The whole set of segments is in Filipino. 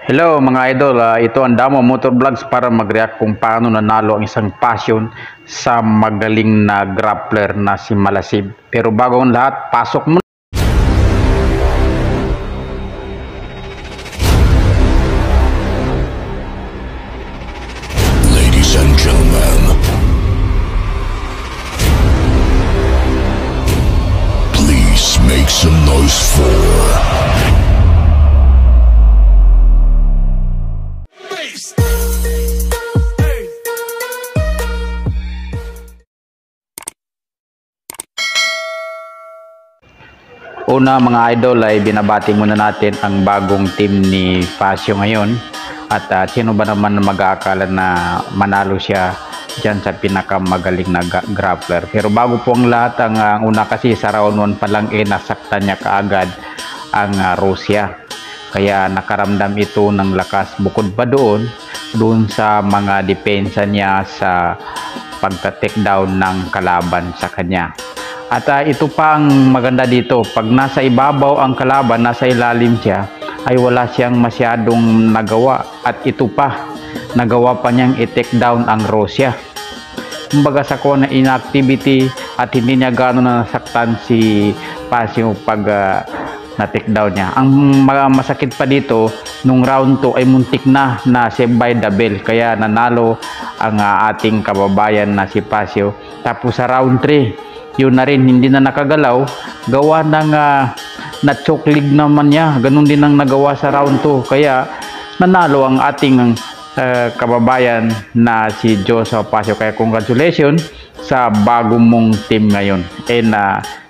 Hello mga idol, ito ang Damo Motor Vlogs para mag-react kung paano nanalo ang isang passion sa magaling na grappler na si Malasib. Pero bago ang lahat, pasok mo. Ladies and gentlemen, please make some noise for Una mga idol ay binabati muna natin ang bagong team ni Facio ngayon. At sino ba naman mag-aakala na manalo siya dyan sa pinakamagaling na grappler. Pero bago po ang lahat, ang una kasi sa round 1 pa lang nasaktan niya kaagad ang Russia. Kaya nakaramdam ito ng lakas bukod pa doon sa mga depensa niya sa pagka-takedown ng kalaban sa kanya. At ito pa ang maganda dito, pag nasa ibabaw ang kalaban, nasa ilalim siya, ay wala siyang masyadong nagawa. At ito pa, nagawa pa niyang i-take down ang Russia. Kumbaga sa na inactivity at hindi niya gano'n nasaktan si Facio pag na-take down niya. Ang masakit pa dito, nung round 2 ay muntik na save by the bell. Kaya nanalo ang ating kababayan na si Facio. Tapos sa round 3, yun na rin, hindi na nakagalaw, gawa ng na-choke leg naman niya. Ganun din ang nagawa sa round 2. Kaya nanalo ang ating kababayan na si Joseph Facio. Kaya congratulations sa bagong mong team ngayon. And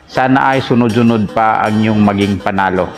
sana ay sunod-sunod pa ang iyong maging panalo.